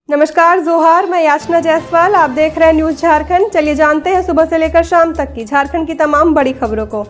नमस्कार जोहार, मैं याचना जायसवाल। आप देख रहे हैं न्यूज झारखंड। चलिए जानते हैं सुबह से लेकर शाम तक की झारखंड की तमाम बड़ी खबरों को।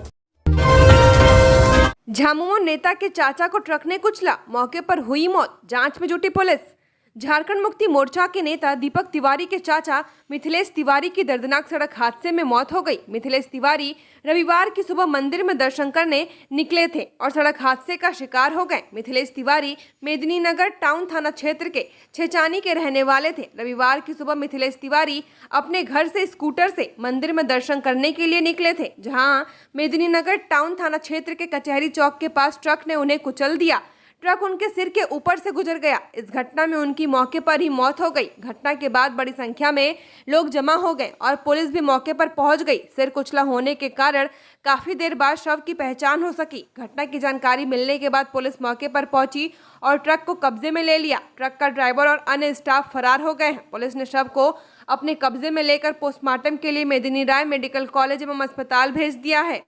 झामुमो नेता के चाचा को ट्रक ने कुचला, मौके पर हुई मौत, जांच में जुटी पुलिस। झारखंड मुक्ति मोर्चा के नेता दीपक तिवारी के चाचा मिथिलेश तिवारी की दर्दनाक सड़क हादसे में मौत हो गई। मिथिलेश तिवारी रविवार की सुबह मंदिर में दर्शन करने निकले थे और सड़क हादसे का शिकार हो गए। मिथिलेश तिवारी मेदिनीनगर टाउन थाना क्षेत्र के छेचानी के रहने वाले थे। रविवार की सुबह मिथिलेश तिवारी अपने घर से स्कूटर से मंदिर में दर्शन करने के लिए निकले थे, जहां मेदिनीनगर टाउन थाना क्षेत्र के कचहरी चौक के पास ट्रक ने उन्हें कुचल दिया। ट्रक उनके सिर के ऊपर से गुजर गया। इस घटना में उनकी मौके पर ही मौत हो गई। घटना के बाद बड़ी संख्या में लोग जमा हो गए और पुलिस भी मौके पर पहुंच गई। सिर कुचला होने के कारण काफी देर बाद शव की पहचान हो सकी। घटना की जानकारी मिलने के बाद पुलिस मौके पर पहुंची और ट्रक को कब्जे में ले लिया। ट्रक का ड्राइवर और अन्य स्टाफ फरार हो गए हैं। पुलिस ने शव को अपने कब्जे में लेकर पोस्टमार्टम के लिए मेदिनी राय मेडिकल कॉलेज एवं अस्पताल भेज दिया है।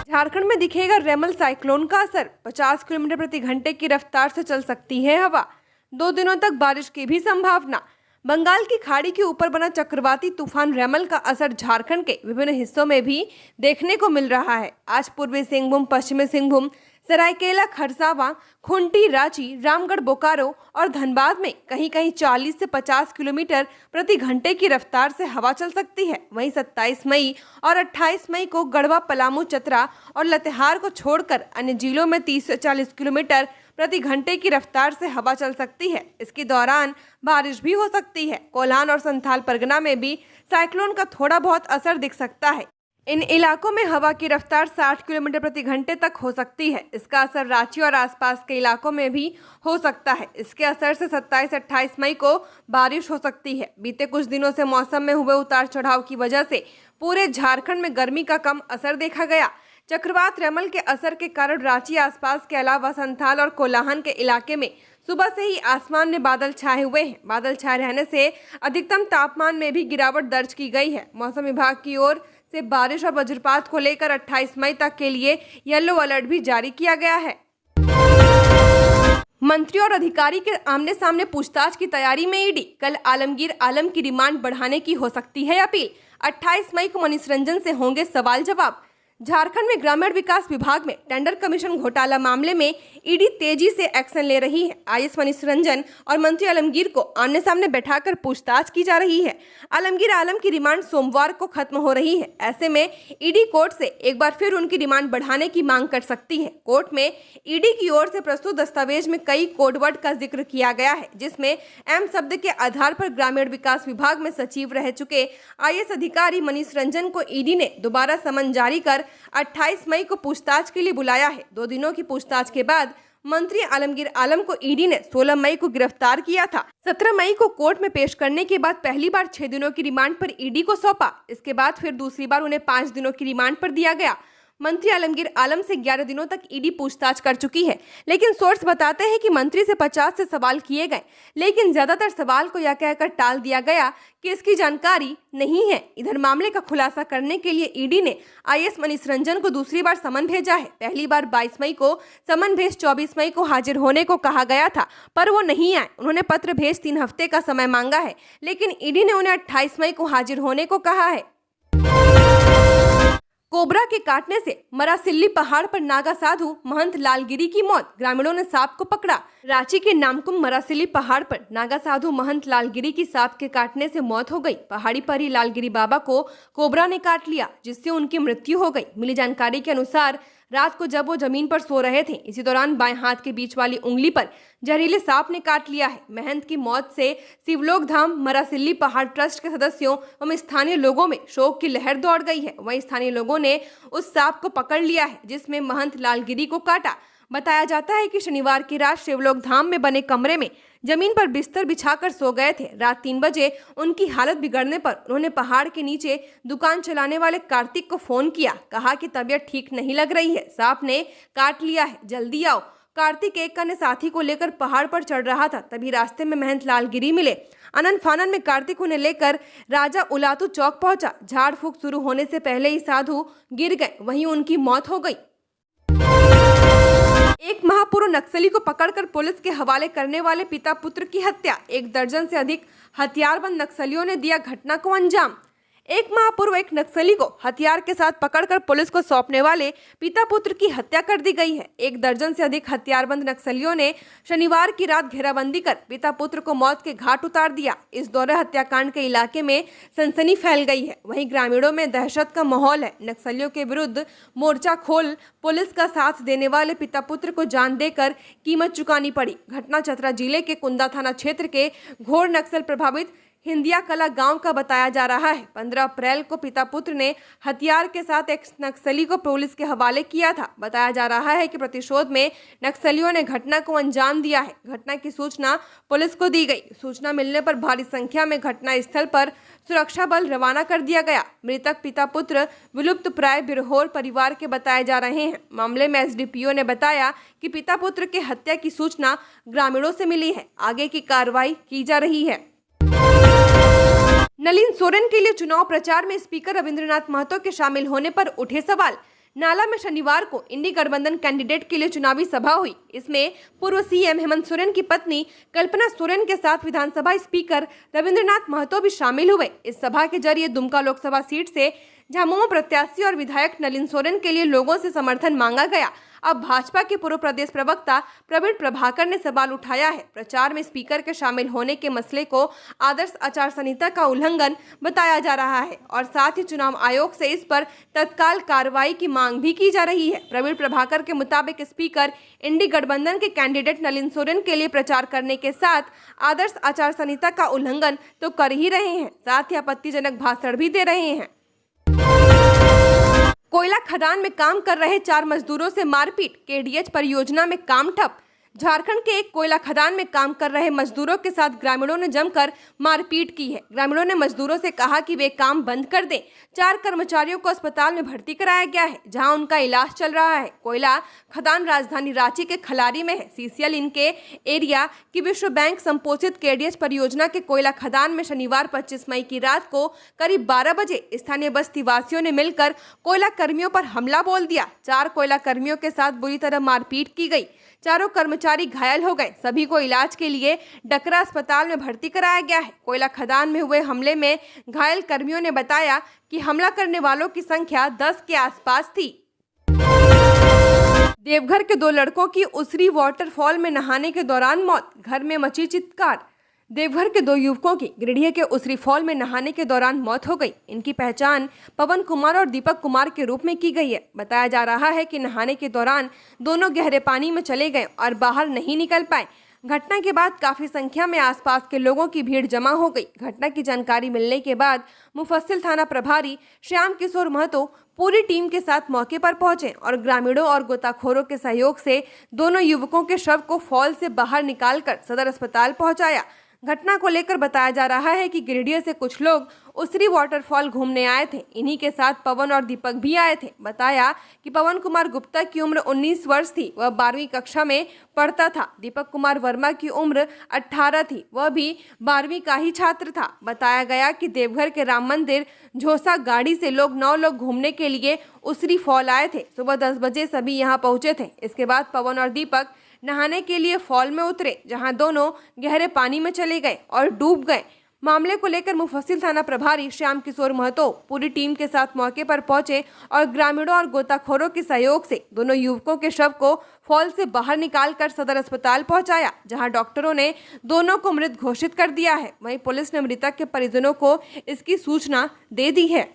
झारखंड में दिखेगा रेमल साइक्लोन का असर, 50 किलोमीटर प्रति घंटे की रफ्तार से चल सकती है हवा। 2 दिनों तक बारिश की भी संभावना। बंगाल की खाड़ी के ऊपर बना चक्रवाती तूफान रेमल का असर झारखंड के विभिन्न हिस्सों में भी देखने को मिल रहा है। आज पूर्वी सिंहभूम, पश्चिमी सिंहभूम, सरायकेला खरसावां, खूंटी, रांची, रामगढ़, बोकारो और धनबाद में कहीं कहीं 40 से 50 किलोमीटर प्रति घंटे की रफ्तार से हवा चल सकती है। वहीं 27 मई और 28 मई को गढ़वा, पलामू, चतरा और लातेहार को छोड़कर अन्य जिलों में 30 से 40 किलोमीटर प्रति घंटे की रफ्तार से हवा चल सकती है। इसके दौरान बारिश भी हो सकती है। कोल्हान और संथाल परगना में भी साइक्लोन का थोड़ा बहुत असर दिख सकता है। इन इलाकों में हवा की रफ्तार 60 किलोमीटर प्रति घंटे तक हो सकती है। इसका असर रांची और आसपास के इलाकों में भी हो सकता है। इसके असर से 27-28 मई को बारिश हो सकती है। बीते कुछ दिनों से मौसम में हुए उतार चढ़ाव की वजह से पूरे झारखंड में गर्मी का कम असर देखा गया। चक्रवात रेमल के असर के कारण रांची आसपास के अलावा संथाल और कोल्हान के इलाके में सुबह से ही आसमान में बादल छाए हुए हैं। बादल छाए रहने से अधिकतम तापमान में भी गिरावट दर्ज की गई है। मौसम विभाग की ओर से बारिश और वज्रपात को लेकर 28 मई तक के लिए येलो अलर्ट भी जारी किया गया है। मंत्री और अधिकारी के आमने सामने पूछताछ की तैयारी में ईडी। कल आलमगीर आलम की रिमांड बढ़ाने की हो सकती है अपील। 28 मई को मनीष रंजन से होंगे सवाल जवाब। झारखंड में ग्रामीण विकास विभाग में टेंडर कमीशन घोटाला मामले में ईडी तेजी से एक्शन ले रही है। आईएएस मनीष रंजन और मंत्री आलमगीर को आमने सामने बैठाकर पूछताछ की जा रही है। आलमगीर आलम की रिमांड सोमवार को खत्म हो रही है। ऐसे में ईडी कोर्ट से एक बार फिर उनकी रिमांड बढ़ाने की मांग कर सकती है। कोर्ट में ईडी की ओर से प्रस्तुत दस्तावेज में कई कोडवर्ड का जिक्र किया गया है, जिसमें एम शब्द के आधार पर ग्रामीण विकास विभाग में सचिव रह चुके आईएएस अधिकारी मनीष रंजन को ईडी ने दोबारा समन जारी कर 28 मई को पूछताछ के लिए बुलाया है। 2 दिनों की पूछताछ के बाद मंत्री आलमगीर आलम को ईडी ने 16 मई को गिरफ्तार किया था। 17 मई को कोर्ट में पेश करने के बाद पहली बार 6 दिनों की रिमांड पर ईडी को सौंपा। इसके बाद फिर दूसरी बार उन्हें 5 दिनों की रिमांड पर दिया गया। मंत्री आलमगीर आलम से 11 दिनों तक ईडी पूछताछ कर चुकी है, लेकिन सोर्स बताते हैं कि मंत्री से 50 से सवाल किए गए, लेकिन ज्यादातर सवाल को यह कहकर टाल दिया गया कि इसकी जानकारी नहीं है। इधर मामले का खुलासा करने के लिए ईडी ने आईएएस मनीष रंजन को दूसरी बार समन भेजा है। पहली बार 22 मई को समन भेज 24 मई को हाजिर होने को कहा गया था, पर वो नहीं आए। उन्होंने पत्र भेज 3 हफ्ते का समय मांगा है, लेकिन ईडी ने उन्हें 28 मई को हाजिर होने को कहा है। कोबरा के काटने से मरासिल्ली पहाड़ पर नागा साधु महंत लालगिरी की मौत, ग्रामीणों ने सांप को पकड़ा। रांची के नामकुम मरासिल्ली पहाड़ पर नागा साधु महंत लालगिरी की सांप के काटने से मौत हो गई। पहाड़ी पर ही लालगिरी बाबा को कोबरा ने काट लिया, जिससे उनकी मृत्यु हो गई। मिली जानकारी के अनुसार रात को जब वो जमीन पर सो रहे थे, इसी दौरान बाएं हाथ के बीच वाली उंगली पर जहरीले सांप ने काट लिया है। महंत की मौत से शिवलोक धाम मरासिल्ली पहाड़ ट्रस्ट के सदस्यों एवं स्थानीय लोगों में शोक की लहर दौड़ गई है। वहीं स्थानीय लोगों ने उस सांप को पकड़ लिया है, जिसमें महंत लालगिरी को काटा। बताया जाता है कि शनिवार की रात शिवलोक धाम में बने कमरे में जमीन पर बिस्तर बिछाकर सो गए थे। रात 3 बजे उनकी हालत बिगड़ने पर उन्होंने पहाड़ के नीचे दुकान चलाने वाले कार्तिक को फोन किया। कहा कि तबीयत ठीक नहीं लग रही है, सांप ने काट लिया है, जल्दी आओ। कार्तिक एक अन्य साथी को लेकर पहाड़ पर चढ़ रहा था, तभी रास्ते में महंत लालगिरी मिले। अनंत फानन में कार्तिक उन्हें लेकर राजा उलातू चौक पहुंचा। झाड़ फूक शुरू होने से पहले ही साधु गिर गए, वहीं उनकी मौत हो गई। एक माह पूर्व नक्सली को पकड़कर पुलिस के हवाले करने वाले पिता पुत्र की हत्या। 1 दर्जन से अधिक हथियारबंद नक्सलियों ने दिया घटना को अंजाम। एक माह पूर्व एक नक्सली को हथियार के साथ पकड़कर पुलिस को सौंपने वाले पिता पुत्र की हत्या कर दी गई है। 1 दर्जन से अधिक हथियारबंद नक्सलियों ने शनिवार की रात घेराबंदी कर पिता पुत्र को मौत के घाट उतार दिया। इस दौरान हत्याकांड के इलाके में सनसनी फैल गई है। वहीं ग्रामीणों में दहशत का माहौल है। नक्सलियों के विरुद्ध मोर्चा खोल पुलिस का साथ देने वाले पिता पुत्र को जान देकर कीमत चुकानी पड़ी। घटना चतरा जिले के कुंदा थाना क्षेत्र के घोर नक्सल प्रभावित हिंदिया कला गांव का बताया जा रहा है। 15 अप्रैल को पिता पुत्र ने हथियार के साथ एक नक्सली को पुलिस के हवाले किया था। बताया जा रहा है कि प्रतिशोध में नक्सलियों ने घटना को अंजाम दिया है। घटना की सूचना पुलिस को दी गई। सूचना मिलने पर भारी संख्या में घटना स्थल पर सुरक्षा बल रवाना कर दिया गया। मृतक पिता पुत्र विलुप्त प्राय बिरहोर परिवार के बताए जा रहे हैं। मामले में एसडीपीओ ने बताया कि पिता पुत्र के हत्या की सूचना ग्रामीणों से मिली है। आगे की कार्रवाई की जा रही है। नलिन सोरेन के लिए चुनाव प्रचार में स्पीकर रविंद्रनाथ महतो के शामिल होने पर उठे सवाल। नाला में शनिवार को इंडी गठबंधन कैंडिडेट के लिए चुनावी सभा हुई। इसमें पूर्व सीएम हेमंत सोरेन की पत्नी कल्पना सोरेन के साथ विधानसभा स्पीकर रविंद्रनाथ महतो भी शामिल हुए। इस सभा के जरिए दुमका लोकसभा सीट से झामुमो प्रत्याशी और विधायक नलिन सोरेन के लिए लोगों से समर्थन मांगा गया। अब भाजपा के पूर्व प्रदेश प्रवक्ता प्रवीण प्रभाकर ने सवाल उठाया है। प्रचार में स्पीकर के शामिल होने के मसले को आदर्श आचार संहिता का उल्लंघन बताया जा रहा है और साथ ही चुनाव आयोग से इस पर तत्काल कार्रवाई की मांग भी की जा रही है। प्रवीण प्रभाकर के मुताबिक स्पीकर इंडी गठबंधन के कैंडिडेट नलिन सोरेन के लिए प्रचार करने के साथ आदर्श आचार संहिता का उल्लंघन तो कर ही रहे हैं, साथ ही आपत्तिजनक भाषण भी दे रहे हैं। कोयला खदान में काम कर रहे 4 मजदूरों से मारपीट। केडीएच परियोजना में काम ठप। झारखंड के एक कोयला खदान में काम कर रहे मजदूरों के साथ ग्रामीणों ने जमकर मारपीट की है। ग्रामीणों ने मजदूरों से कहा कि वे काम बंद कर दें। 4 कर्मचारियों को अस्पताल में भर्ती कराया गया है, जहां उनका इलाज चल रहा है। कोयला खदान राजधानी रांची के खलारी में है। सीसीएल इनके एरिया की विश्व बैंक संपोषित केडीएच परियोजना के कोयला खदान में शनिवार 25 मई की रात को करीब 12 बजे स्थानीय बस्ती वासियों ने मिलकर कोयला कर्मियों पर हमला बोल दिया। 4 कोयला कर्मियों के साथ बुरी तरह मारपीट की गई। चारों कर्मचारी घायल हो गए। सभी को इलाज के लिए डकरा अस्पताल में भर्ती कराया गया है। कोयला खदान में हुए हमले में घायल कर्मियों ने बताया कि हमला करने वालों की संख्या 10 के आसपास थी। देवघर के 2 लड़कों की उसरी वाटरफॉल में नहाने के दौरान मौत। घर में मची चित्कार। देवघर के 2 युवकों की गिरिडीह के उसरी फॉल में नहाने के दौरान मौत हो गई। इनकी पहचान पवन कुमार और दीपक कुमार के रूप में की गई है। बताया जा रहा है कि नहाने के दौरान दोनों गहरे पानी में चले गए और बाहर नहीं निकल पाए। घटना के बाद काफी संख्या में आसपास के लोगों की भीड़ जमा हो गई। घटना की जानकारी मिलने के बाद मुफस्सिल थाना प्रभारी श्याम किशोर महतो पूरी टीम के साथ मौके पर पहुंचे और ग्रामीणों और गोताखोरों के सहयोग से दोनों युवकों के शव को फॉल से बाहर निकालकर सदर अस्पताल पहुंचाया। घटना को लेकर बताया जा रहा है कि गिरिडीह से कुछ लोग उसरी वाटरफॉल घूमने आए थे। इन्हीं के साथ पवन और दीपक भी आए थे। बताया कि पवन कुमार गुप्ता की उम्र 19 वर्ष थी, वह 12वीं कक्षा में पढ़ता था। दीपक कुमार वर्मा की उम्र 18 थी, वह भी 12वीं का ही छात्र था। बताया गया कि देवघर के राम मंदिर झोसा गाड़ी से 9 लोग घूमने के लिए उसरी फॉल आए थे। सुबह 10 बजे सभी यहाँ पहुंचे थे। इसके बाद पवन और दीपक नहाने के लिए फॉल में उतरे, जहां दोनों गहरे पानी में चले गए और डूब गए। मामले को लेकर मुफस्सिल थाना प्रभारी श्याम किशोर महतो पूरी टीम के साथ मौके पर पहुंचे और ग्रामीणों और गोताखोरों के सहयोग से दोनों युवकों के शव को फॉल से बाहर निकालकर सदर अस्पताल पहुंचाया, जहां डॉक्टरों ने दोनों को मृत घोषित कर दिया है। वहीं पुलिस ने मृतक के परिजनों को इसकी सूचना दे दी है।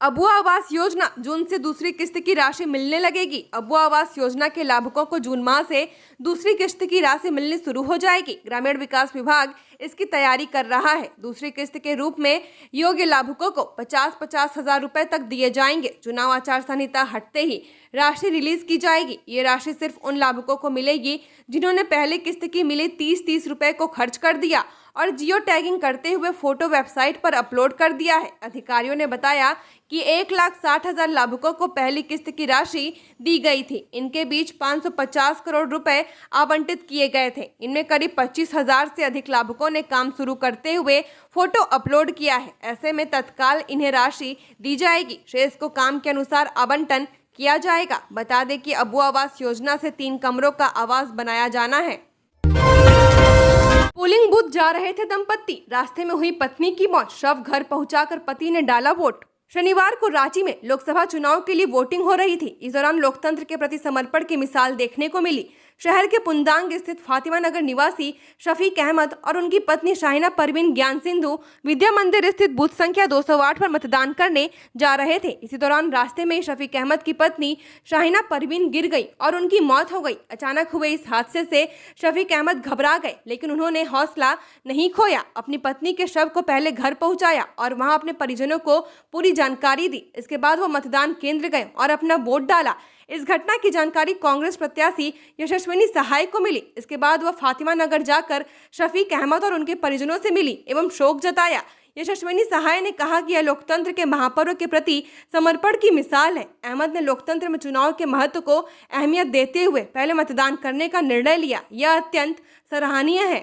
अबुआ आवास योजना जून से दूसरी किस्त की राशि मिलने लगेगी। अबुआ आवास योजना के लाभुकों को जून माह से दूसरी किस्त की राशि मिलनी शुरू हो जाएगी। ग्रामीण विकास विभाग इसकी तैयारी कर रहा है। दूसरी किस्त के रूप में योग्य लाभुकों को 50-50 हजार रुपए तक दिए जाएंगे। चुनाव आचार संहिता हटते ही राशि रिलीज की जाएगी। ये राशि सिर्फ उन लाभुकों को मिलेगी जिन्होंने पहली किस्त की मिले 30-30 रुपए को खर्च कर दिया और जियो टैगिंग करते हुए फोटो वेबसाइट पर अपलोड कर दिया है। अधिकारियों ने बताया कि 1,60,000 लाभुकों को पहली किस्त की राशि दी गई थी। इनके बीच 550 करोड़ रुपए आवंटित किए गए थे। इनमें करीब 25,000 से अधिक लाभुकों ने काम शुरू करते हुए फोटो अपलोड किया है। ऐसे में तत्काल इन्हें राशि दी जाएगी। शेष को काम के अनुसार आवंटन किया जाएगा। बता दें कि अबू आवास योजना से 3 कमरों का आवास बनाया जाना है। पोलिंग बूथ जा रहे थे दंपत्ति, रास्ते में हुई पत्नी की मौत, शव घर पहुंचाकर पति ने डाला वोट। शनिवार को रांची में लोकसभा चुनाव के लिए वोटिंग हो रही थी। इस दौरान लोकतंत्र के प्रति समर्पण की मिसाल देखने को मिली। शहर के पुंदांग स्थित फातिमा नगर निवासी शफीक अहमद और उनकी पत्नी शाहिना परवीन ज्ञान सिंधु विद्या मंदिर स्थित बूथ संख्या 208 पर मतदान करने जा रहे थे। इसी दौरान रास्ते में शफीक अहमद की पत्नी शाहिना परवीन गिर गई और उनकी मौत हो गई। अचानक हुए इस हादसे से शफीक अहमद घबरा गए, लेकिन उन्होंने हौसला नहीं खोया। अपनी पत्नी के शव को पहले घर पहुंचाया और वहां अपने परिजनों को पूरी जानकारी दी। इसके बाद वो मतदान केंद्र गए और अपना वोट डाला। इस घटना की जानकारी कांग्रेस प्रत्याशी यशस्विनी सहाय को मिली। इसके बाद वह फातिमा नगर जाकर शफीक अहमद और उनके परिजनों से मिली एवं शोक जताया। यशस्विनी सहाय ने कहा कि यह लोकतंत्र के महापर्व के प्रति समर्पण की मिसाल है। अहमद ने लोकतंत्र में चुनाव के महत्व को अहमियत देते हुए पहले मतदान करने का निर्णय लिया। यह अत्यंत सराहनीय है।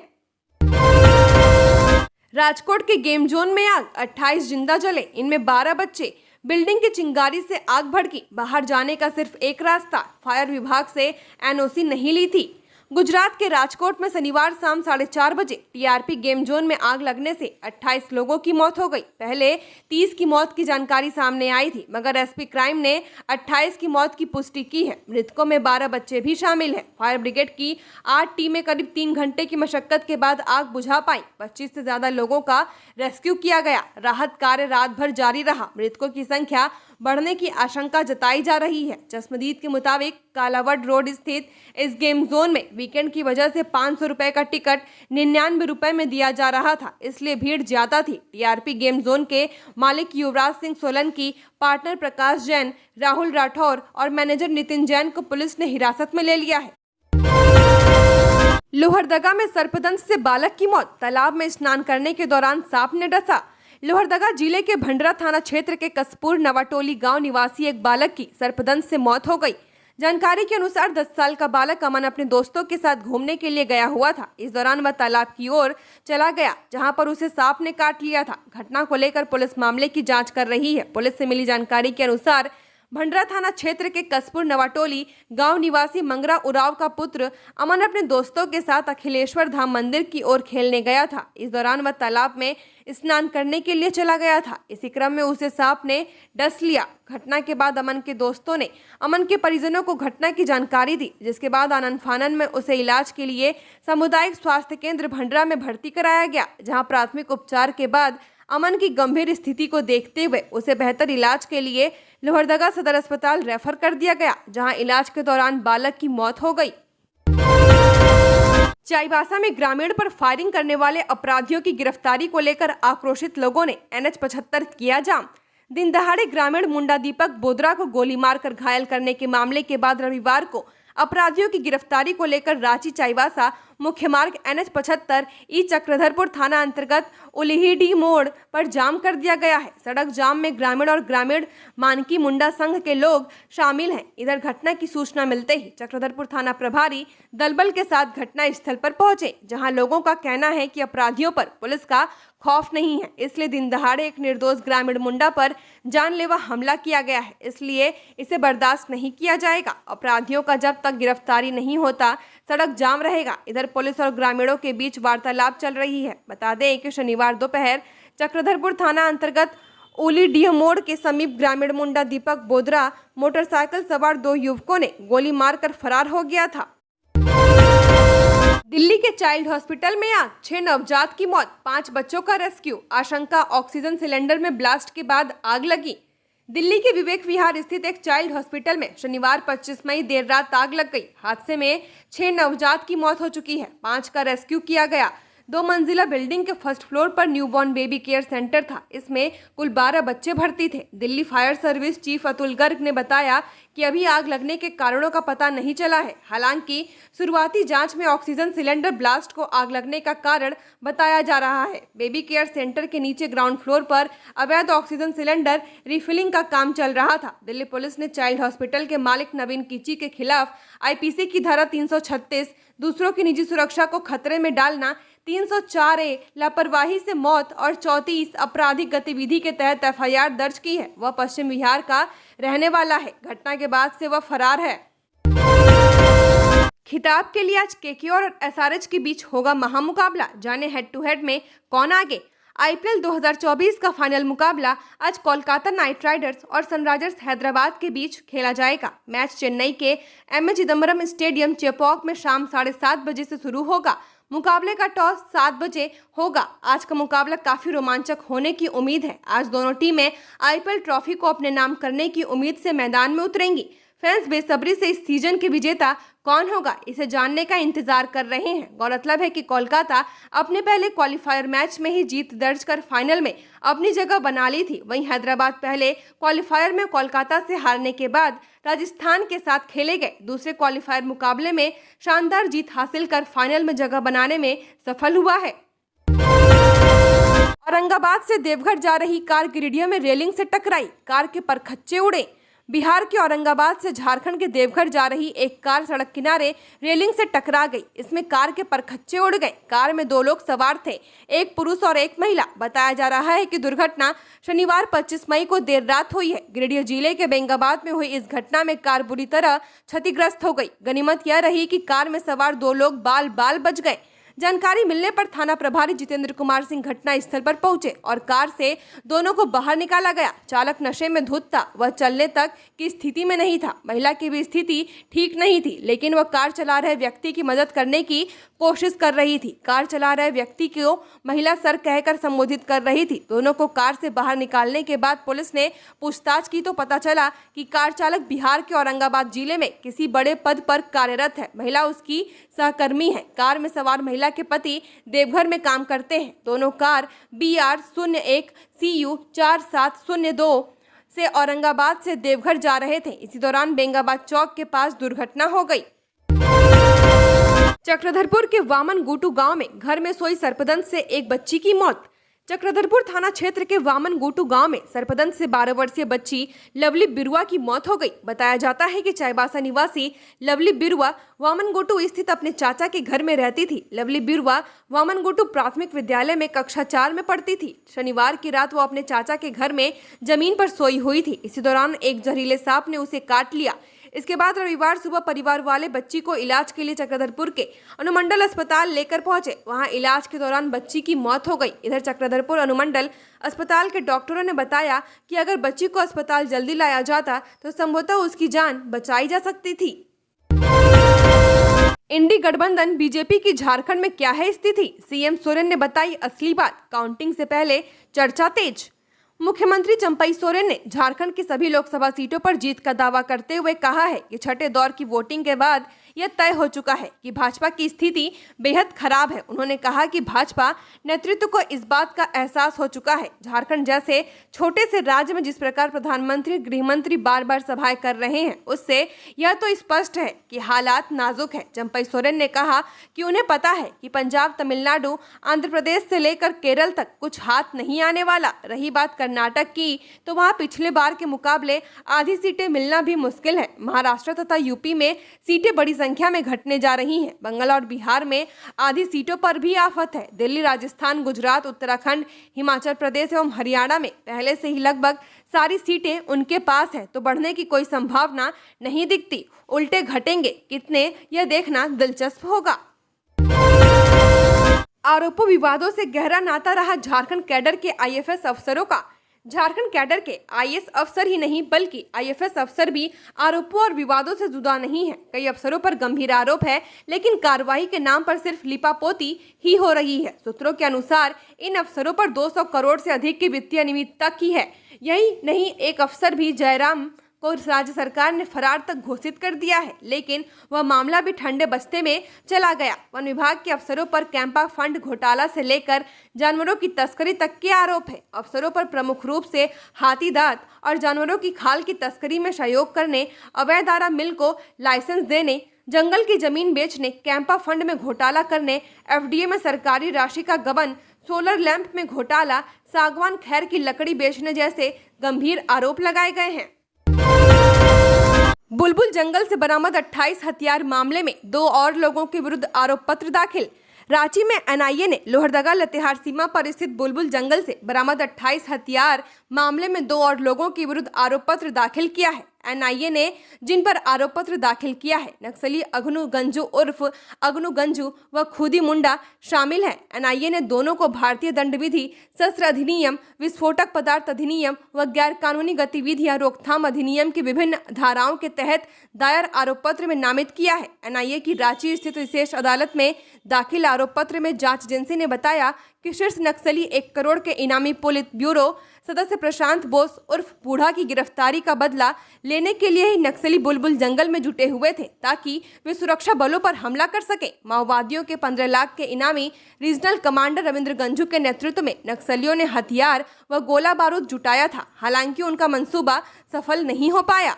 राजकोट के गेम जोन में आग, 28 जिंदा जले, इनमें 12 बच्चे। बिल्डिंग की चिंगारी से आग भड़की, बाहर जाने का सिर्फ एक रास्ता, फायर विभाग से एनओसी नहीं ली थी। गुजरात के राजकोट में शनिवार शाम 4:30 बजे टीआरपी गेम जोन में आग लगने से 28 लोगों की मौत हो गई। पहले 30 की मौत की जानकारी सामने आई थी, मगर एसपी क्राइम ने 28 की मौत की पुष्टि की है। मृतकों में 12 बच्चे भी शामिल हैं। फायर ब्रिगेड की 8 टीमें करीब 3 घंटे की मशक्कत के बाद आग बुझा पाई। 25 से ज्यादा लोगों का रेस्क्यू किया गया। राहत कार्य रात भर जारी रहा। मृतकों की संख्या बढ़ने की आशंका जताई जा रही है। चश्मदीद के मुताबिक कालावड रोड स्थित इस गेम जोन में वीकेंड की वजह से 500 रुपए का टिकट 99 रुपए में दिया जा रहा था, इसलिए भीड़ ज्यादा थी। टीआरपी गेम जोन के मालिक युवराज सिंह सोलंकी, पार्टनर प्रकाश जैन, राहुल राठौर और मैनेजर नितिन जैन को पुलिस ने हिरासत में ले लिया है। लोहरदगा में सर्पदंश से बालक की मौत, तालाब में स्नान करने के दौरान सांप ने डसा। लोहरदगा जिले के भंडरा थाना क्षेत्र के कसपुर नवाटोली गांव निवासी एक बालक की सर्पदंश से मौत हो गई। जानकारी के अनुसार 10 साल का बालक अमन अपने दोस्तों के साथ घूमने के लिए गया हुआ था। इस दौरान वह तालाब की ओर चला गया, जहां पर उसे सांप ने काट लिया था। घटना को लेकर पुलिस मामले की जांच कर रही है। पुलिस से मिली जानकारी के अनुसार भंडरा थाना क्षेत्र के कसपुर नवाटोली गांव निवासी मंगरा उराव का पुत्र अमन अपने दोस्तों के साथ अखिलेश्वर धाम मंदिर की ओर खेलने गया था। इस दौरान वह तालाब में स्नान करने के लिए चला गया था। इसी क्रम में उसे सांप ने डस लिया। घटना के बाद अमन के दोस्तों ने अमन के परिजनों को घटना की जानकारी दी, जिसके बाद आनन फानन में उसे इलाज के लिए सामुदायिक स्वास्थ्य केंद्र भंडरा में भर्ती कराया गया, जहाँ प्राथमिक उपचार के बाद अमन की गंभीर स्थिति को देखते हुए उसे बेहतर इलाज के लिए लोहरदगा सदर अस्पताल रेफर कर दिया गया, जहां इलाज के दौरान बालक की मौत हो गई। चाईबासा में ग्रामीण पर फायरिंग करने वाले अपराधियों की गिरफ्तारी को लेकर आक्रोशित लोगों ने NH 75 किया जाम। दिन दहाड़े ग्रामीण मुंडा दीपक बोदरा को गोली मारकर घायल करने के मामले के बाद रविवार को अपराधियों की गिरफ्तारी को लेकर रांची चाईबासा मुख्य मार्ग NH 75 ई चक्रधरपुर थाना अंतर्गत उलिहिडी मोड़ पर जाम कर दिया गया है। सड़क जाम में ग्रामीण और ग्रामीण मानकी मुंडा संघ के लोग शामिल हैं। इधर घटना की सूचना मिलते ही चक्रधरपुर थाना प्रभारी दलबल के साथ घटना स्थल पर पहुंचे, जहां लोगों का कहना है कि अपराधियों पर पुलिस का खौफ नहीं है, इसलिए दिन दहाड़े एक निर्दोष ग्रामीण मुंडा पर जानलेवा हमला किया गया है, इसलिए इसे बर्दाश्त नहीं किया जाएगा। अपराधियों का जब तक गिरफ्तारी नहीं होता सड़क जाम रहेगा। इधर पुलिस और ग्रामीणों के बीच वार्तालाप चल रही है। बता दें कि शनिवार दोपहर चक्रधरपुर थाना अंतर्गत ओलीडीह मोड़ के समीप ग्रामीण मुंडा दीपक बोदरा मोटरसाइकिल सवार 2 युवकों ने गोली मारकर फरार हो गया था। दिल्ली के चाइल्ड हॉस्पिटल में आग, 6 नवजात की मौत, 5 बच्चों का रेस्क्यू। आशंका ऑक्सीजन सिलेंडर में ब्लास्ट के बाद आग लगी। दिल्ली के विवेक विहार स्थित एक चाइल्ड हॉस्पिटल में शनिवार 25 मई देर रात आग लग गई। हादसे में 6 नवजात की मौत हो चुकी है, 5 का रेस्क्यू किया गया। 2 मंजिला बिल्डिंग के फर्स्ट फ्लोर पर न्यूबॉर्न बेबी केयर सेंटर था। इसमें कुल 12 बच्चे भर्ती थे। Delhi fire service chief Atul Garg ने बताया कि अभी आग लगने के कारणों का पता नहीं चला है। हालांकि शुरुआती जांच में ऑक्सीजन सिलेंडर ब्लास्ट को आग लगने का कारण बताया जा रहा है। बेबी केयर सेंटर के नीचे ग्राउंड फ्लोर पर अवैध ऑक्सीजन सिलेंडर रिफिलिंग का काम चल रहा था। दिल्ली पुलिस ने चाइल्ड हॉस्पिटल के मालिक नवीन कीची के खिलाफ IPC की धारा 336 दूसरों की निजी सुरक्षा को खतरे में डालना, 304A लापरवाही से मौत और 34 आपराधिक गतिविधि के तहत FIR दर्ज की है। वह पश्चिम बिहार का रहने वाला है। घटना के बाद से वह फरार है। खिताब के लिए आज KK और SRH के बीच होगा महामुकाबला। जाने हेड टू हेड में कौन आगे। IPL 2024 का फाइनल मुकाबला आज कोलकाता नाइट राइडर्स और सनराइजर्स हैदराबाद के बीच खेला जाएगा। मैच चेन्नई के MS चिदम्बरम स्टेडियम चेपॉक में शाम 7:30 बजे से शुरू होगा। मुकाबले का टॉस 7 बजे होगा। आज का मुकाबला काफी रोमांचक होने की उम्मीद है। आज दोनों टीमें IPL ट्रॉफी को अपने नाम करने की उम्मीद से मैदान में उतरेंगी। फैंस बेसब्री से इस सीजन के विजेता कौन होगा इसे जानने का इंतजार कर रहे हैं। गौरतलब है कि कोलकाता अपने पहले क्वालिफायर मैच में ही जीत दर्ज कर फाइनल में अपनी जगह बना ली थी। वहीं हैदराबाद पहले क्वालिफायर में कोलकाता से हारने के बाद राजस्थान के साथ खेले गए दूसरे क्वालिफायर मुकाबले में शानदार जीत हासिल कर फाइनल में जगह बनाने में सफल हुआ है। औरंगाबाद से देवघर जा रही कार गिरिडीह में रेलिंग से टकराई, कार के परखच्चे उड़े। बिहार के औरंगाबाद से झारखंड के देवघर जा रही एक कार सड़क किनारे रेलिंग से टकरा गई। इसमें कार के परखच्चे उड़ गए। कार में 2 लोग सवार थे, एक पुरुष और एक महिला। बताया जा रहा है कि दुर्घटना शनिवार 25 मई को देर रात हुई है। गिरिडीह जिले के बेंगाबाद में हुई इस घटना में कार बुरी तरह क्षतिग्रस्त हो गई। गनीमत यह रही कि कार में सवार 2 लोग बाल बाल बच गए। जानकारी मिलने पर थाना प्रभारी जितेंद्र कुमार सिंह घटना स्थल पर पहुंचे और कार से दोनों को बाहर निकाला गया। चालक नशे में धुत था, वह चलने तक की स्थिति में नहीं था। महिला की भी स्थिति ठीक नहीं थी, लेकिन वह कार चला रहे व्यक्ति की मदद करने की कोशिश कर रही थी। कार चला रहे व्यक्ति को महिला सर कहकर संबोधित कर रही थी। दोनों को कार से बाहर निकालने के बाद पुलिस ने पूछताछ की तो पता चला कि कार चालक बिहार के औरंगाबाद जिले में किसी बड़े पद पर कार्यरत है। महिला उसकी सहकर्मी है। कार में सवार महिला के पति देवघर में काम करते हैं। दोनों कार BR 01 CU 4702 से औरंगाबाद से देवघर जा रहे थे। इसी दौरान बेंगाबाद चौक के पास दुर्घटना हो गई। चक्रधरपुर के वामन गुटू गांव में घर में सोई सर्पदंश से एक बच्ची की मौत। चक्रधरपुर थाना क्षेत्र के वामन गुटू गांव में सर्पदंश से 12 वर्षीय बच्ची लवली बिरुआ की मौत हो गई। बताया जाता है कि चाईबासा निवासी लवली बिरुआ वामन गुटू स्थित अपने चाचा के घर में रहती थी। लवली बिरुआ वामन गुटू प्राथमिक विद्यालय में कक्षा 4 में पढ़ती थी। शनिवार की रात वो अपने चाचा के घर में जमीन पर सोई हुई थी। इसी दौरान एक जहरीले सांप ने उसे काट लिया। इसके बाद रविवार सुबह परिवार वाले बच्ची को इलाज के लिए चक्रधरपुर के अनुमंडल अस्पताल लेकर पहुंचे। वहां इलाज के दौरान बच्ची की मौत हो गई। इधर चक्रधरपुर अनुमंडल अस्पताल के डॉक्टरों ने बताया कि अगर बच्ची को अस्पताल जल्दी लाया जाता तो संभवतः उसकी जान बचाई जा सकती थी। इंडी गठबंधन बीजेपी की झारखंड में क्या है स्थिति, CM सोरेन ने बताई असली बात। काउंटिंग से पहले चर्चा तेज। मुख्यमंत्री चंपई सोरेन ने झारखंड की सभी लोकसभा सीटों पर जीत का दावा करते हुए कहा है कि छठे दौर की वोटिंग के बाद यह तय हो चुका है कि भाजपा की स्थिति बेहद खराब है। उन्होंने कहा कि भाजपा नेतृत्व को इस बात का एहसास हो चुका है। झारखंड जैसे छोटे से राज्य में जिस प्रकार प्रधानमंत्री गृहमंत्री बार बार सभाएं कर रहे हैं, उससे यह तो स्पष्ट है कि हालात नाजुक है। चंपई सोरेन ने कहा कि उन्हें पता है कि पंजाब, तमिलनाडु, आंध्र प्रदेश से लेकर केरल तक कुछ हाथ नहीं आने वाला। रही बात कर्नाटक की, तो वहां पिछले बार के मुकाबले आधी सीटें मिलना भी मुश्किल है। महाराष्ट्र तथा यूपी में सीटें बड़ी संख्या में घटने जा रही हैं। बंगाल और बिहार में आधी सीटों पर भी आफत है। दिल्ली, राजस्थान, गुजरात, उत्तराखंड, हिमाचल प्रदेश एवं हरियाणा में पहले से ही लगभग सारी सीटें उनके पास है, तो बढ़ने की कोई संभावना नहीं दिखती। उल्टे घटेंगे कितने, यह देखना दिलचस्प होगा। आरोपों विवादों से गहरा नाता रहा झारखंड कैडर के IAS अफसरों का। झारखंड कैडर के IAS अफसर ही नहीं बल्कि IFS अफसर भी आरोपों और विवादों से जुदा नहीं है। कई अफसरों पर गंभीर आरोप है, लेकिन कार्रवाई के नाम पर सिर्फ लिपापोती ही हो रही है। सूत्रों के अनुसार इन अफसरों पर 200 करोड़ से अधिक की वित्तीय अनियमितता की है। यही नहीं, एक अफसर भी जयराम को राज्य सरकार ने फरार तक घोषित कर दिया है, लेकिन वह मामला भी ठंडे बस्ते में चला गया। वन विभाग के अफसरों पर कैंपा फंड घोटाला से लेकर जानवरों की तस्करी तक के आरोप है। अफसरों पर प्रमुख रूप से हाथी दांत और जानवरों की खाल की तस्करी में सहयोग करने, अवैध आरा मिल को लाइसेंस देने, जंगल की जमीन बेचने, कैंपा फंड में घोटाला करने, FDA में सरकारी राशि का गबन, सोलर लैंप में घोटाला, सागवान खैर की लकड़ी बेचने जैसे गंभीर आरोप लगाए गए हैं। बुलबुल जंगल से बरामद 28 हथियार मामले में 2 और लोगों के विरुद्ध आरोप पत्र दाखिल। रांची में एनआईए ने लोहरदगा लतेहार सीमा पर स्थित बुलबुल जंगल से बरामद 28 हथियार मामले में 2 और लोगों के विरुद्ध आरोप पत्र दाखिल किया है। एनआईए ने जिन पर आरोप पत्र दाखिल किया है नक्सली अगनू गंजू उर्फ अगनू गंजू व खुदी मुंडा शामिल है। एनआईए ने दोनों को भारतीय दंड विधि, शस्त्र अधिनियम, विस्फोटक पदार्थ अधिनियम व गैर कानूनी गतिविधियां रोकथाम अधिनियम की विभिन्न धाराओं के तहत दायर आरोप पत्र में नामित किया है। एनआईए की रांची स्थित विशेष अदालत में दाखिल आरोप पत्र में जांच एजेंसी ने बताया कि शीर्ष नक्सली 1 करोड़ के इनामी पुलिस ब्यूरो सदस्य प्रशांत बोस उर्फ बूढ़ा की गिरफ्तारी का बदला लेने के लिए ही नक्सली बुलबुल जंगल में जुटे हुए थे ताकि वे सुरक्षा बलों पर हमला कर सके। माओवादियों के 15 लाख के इनामी रीजनल कमांडर रविंद्र गंजू के नेतृत्व में नक्सलियों ने हथियार व गोला बारूद जुटाया था। हालांकि उनका मंसूबा सफल नहीं हो पाया।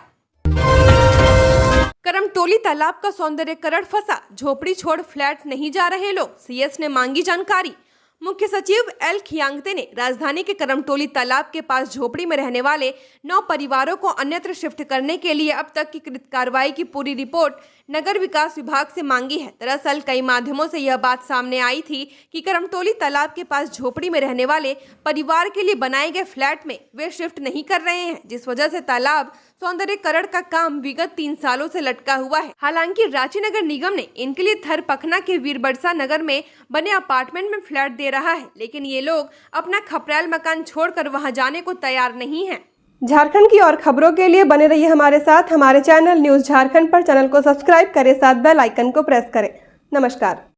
करमटोली तालाब का सौंदर्यीकरण फंसा, झोपड़ी छोड़ फ्लैट नहीं जा रहे लोग, सीएस ने मांगी जानकारी। मुख्य सचिव एल खियांगते ने राजधानी के करमटोली तालाब के पास झोपड़ी में रहने वाले 9 परिवारों को अन्यत्र शिफ्ट करने के लिए अब तक की कृत कार्रवाई की पूरी रिपोर्ट नगर विकास विभाग से मांगी है। दरअसल कई माध्यमों से यह बात सामने आई थी कि करमटोली तालाब के पास झोपड़ी में रहने वाले परिवार के लिए बनाए गए फ्लैट में वे शिफ्ट नहीं कर रहे हैं, जिस वजह से तालाब सौंदर्यीकरण का काम विगत 3 सालों से लटका हुआ है। हालांकि रांची नगर निगम ने इनके लिए थरपखना के वीरबरसा नगर में बने अपार्टमेंट में फ्लैट दे रहा है, लेकिन ये लोग अपना खपरेल मकान छोड़कर वहां जाने को तैयार नहीं है। झारखंड की और खबरों के लिए बने रहिए हमारे साथ। हमारे चैनल न्यूज झारखंड पर चैनल को सब्सक्राइब करें, साथ बेल आइकन को प्रेस करें। नमस्कार।